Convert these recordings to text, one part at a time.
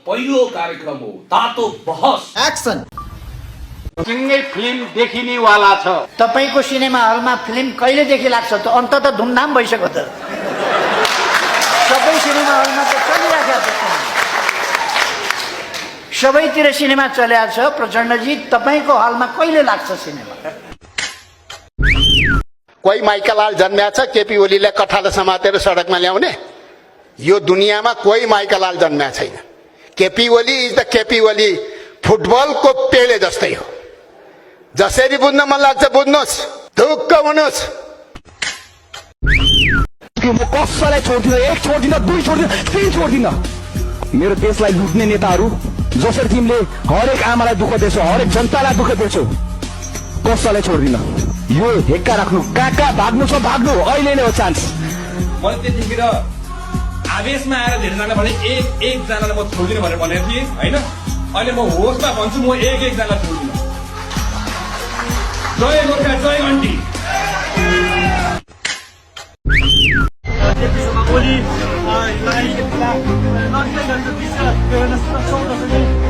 पहिलो कार्यक्रम हो तातो बहस एक्सन। सिंगै फिल्म देखिनेवाला छ। तपाईको सिनेमा हलमा फिल्म कहिलेदेखि लाग्छ त? अन्त त धुमधाम भइसक्यो त। सबै सिनेमा हलमा त चलिरहेको छ, सबैतिर सिनेमा चलिरहेको छ। प्रचण्डजी, तपाईको हलमा कहिले लाग्छ सिनेमा? कोही माइकालाल जन्म्या छ केपी ओलीलाई कठालो समातेर सडकमा ल्याउने? यो दुनियाँमा कोही माइकालाल जन्म्या छैन। केपी ओली इज द केपी ओली, फुटबलको पेले जस्तै हो। जसरी बुझ्न मन लाग्छ बुझ्नुहोस्, ढुक्क हुनुहोस्। म कसैलाई छोड्दिन, एक छोड्दिन, दुई छोड्दिन, तीन छोड्दिन। मेरो देशलाई लुट्ने नेताहरू जसरी तिमीले हरेक आमालाई दुःख दिन्छौ, हरेक जनतालाई दुःख दिन्छौ, कसैलाई छोड्दिन। यो हेक्का राख्नु, कहाँ भाग्नु छ भाग्नु, अहिले नै हो चान्स। मैले त्यतिखेर आवेशमा आएर धेरैजना भने एकजनालाई म छोड्दिनँ भनेर भनेको थिएँ होइन। अहिले म होसमा भन्छु, म एकजनालाई छोड्दिनँ। जय गोर्खा, जय घन्टी।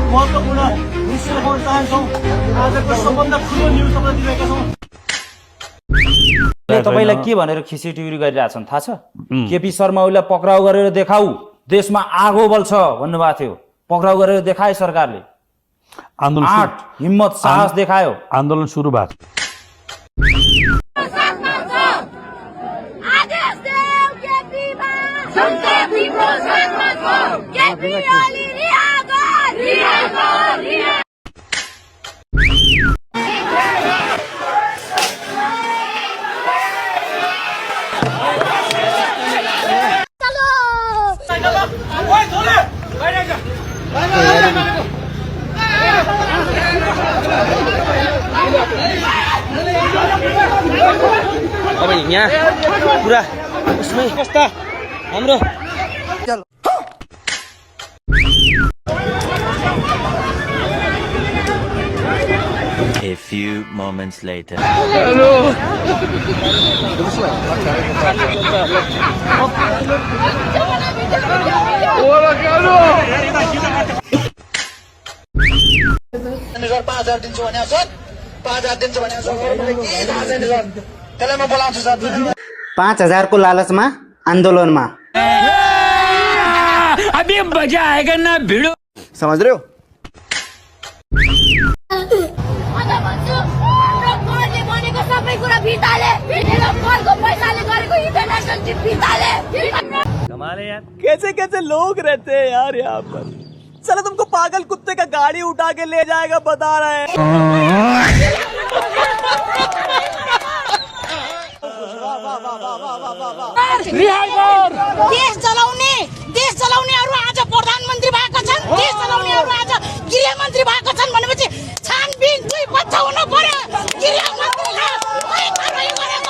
महत्त्वपूर्ण निश्चय गर्न चाहन्छौँ। आजको सबभन्दा ठुलो न्युज तपाईँलाई दिएका छौँ। तपाईलाई के भनेर खिचिटिउरी गरिरहेछन् थाहा छ? केपी शर्मा ओलीलाई पक्राउ गरेर देखाऊ, देशमा आगो बल्छ भन्नुभएको थियो। पक्राउ गरेर देखाए सरकारले। आन्दोलन हिम्मत साहस देखायो। आन्दोलन सुरु भएको अब यहाँ पुरा उसमै कस्ता हाम्रो A few moments later. Sir 5,000 दिन्छु भने सर 5,000 दिन्छु भने सर त्यसलाई म बोलाउँछु सर। 5,000 को लालचमा आन्दोलनमा अभी मजा आएगा ना भिड़ो। समझ रहे हो? कमाल है यार, कैसे कैसे लोग रहते हैं यार यहाँ पर। चलो तुमको पागल कुत्ते का गाड़ी उठा के ले जाएगा, बता रहे हैं। देश चलाउनेहरू आज प्रधानमन्त्री भएका छन्, देश चलाउनेहरू आज गृहमन्त्री भएका छन् भनेपछि छानबिन चाहिँ बचाउनु पर्यो। गृहमन्त्रीले कारबाही गरेको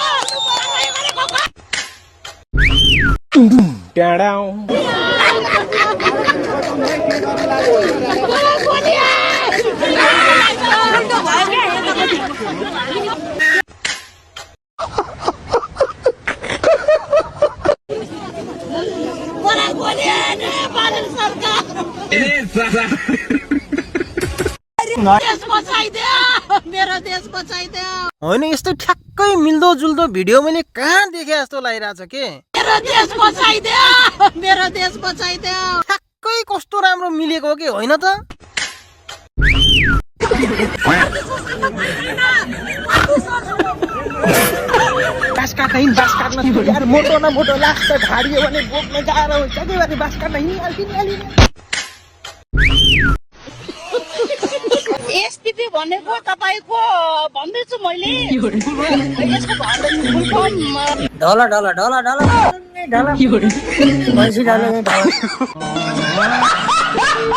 होइन, यस्तो ठ्याक्कै मिल्दो जुल्दो भिडियो मैले कहाँ देखे जस्तो लागिरहेछ के। ठ्याक्कै कस्तो राम्रो मिलेको के होइन त। बास काट्न यार, मोटो न मोटो लास्ट ढाडियो भने बोक्न गाह्रो हुन्छ के भने बास काट्न हिँडिहाल्छ। एसटिपी भनेको तपाईको भन्दैछु मैले। यसको ढल ढल ढल ढल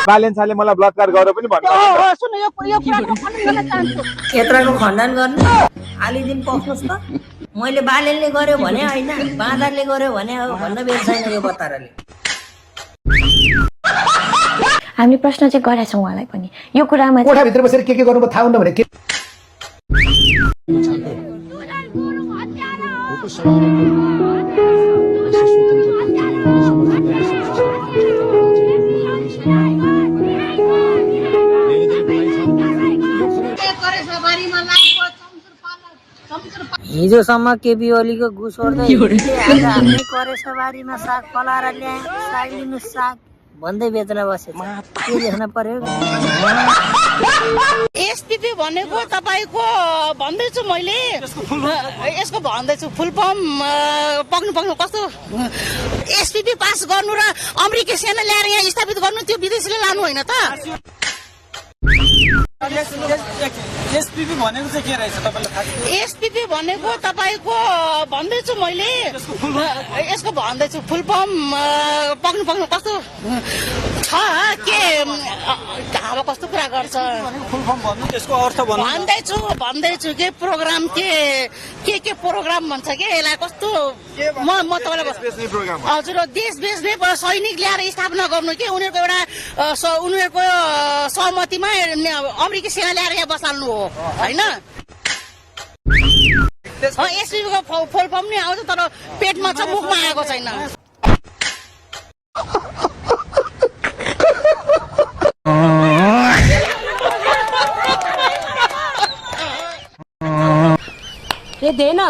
बालेन्साले मलाई बलात्कार गरेर पनि भन्नु। सुन यो कुराको खण्डन गर्न चाहन्छु। यत्राको खण्डन गर्न आलिदिन पक्नुहोस् त। मैले बालेनले गर्यो भने होइन, बाँदरले गर्यो भने हो भन्न बेर छैन यो बताराले। हामी प्रश्न चाहिँ गरेका छौँ उहाँलाई पनि यो कुरामा। कोठाभित्र बसेर के गर्नु थाहा हुन्न भने के Bye. हिजोसम्म केपी ओलीको घुस ओर्दै आज आफ्नै करेसबारीमा साग फलाएर ल्याए, साग लिनु साग भन्दै बेच्न बसेछ। के लेख्न पर्यो? एसपीपी भनेको तपाईँको भन्दैछु मैले, यसको भन्दैछु फुल फर्म पक्नु कस्तो एसपीपी पास गर्नु र अमेरिकी सेना ल्याएर यहाँ स्थापित गर्नु, त्यो विदेशीले लानु होइन त। एसपीपी भनेको चाहिँ के रहेछ तपाईँलाई थाहा छ? एसपीपी भनेको तपाईँको भन्दैछु मैले, यसको भन्दैछु फुल फर्म पक्नु कस्तो छ, के अब कस्तो कुरा गर्छ फुल फर्म भन्नु, त्यसको अर्थ भन्नु भन्दैछु के प्रोग्राम के प्रोग्राम भन्छ के यसलाई, कस्तो म तपाईँलाई हजुर देश बेच्ने सैनिक ल्याएर स्थापना गर्नु के उनीहरूको एउटा उनीहरूको सहमतिमा अमेरिकी सेना ल्याएर यहाँ बसाल्नु हो होइन। एसपीको फुल फर्म नै आउँछ तर पेटमा छ, मुखमा आएको छैन। ये देना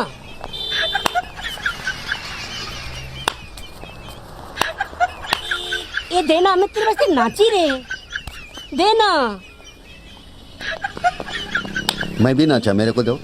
ये देना, मैं तेरे वास्ते नाची रे, देना। मैं भी नाचा, मेरे को दो।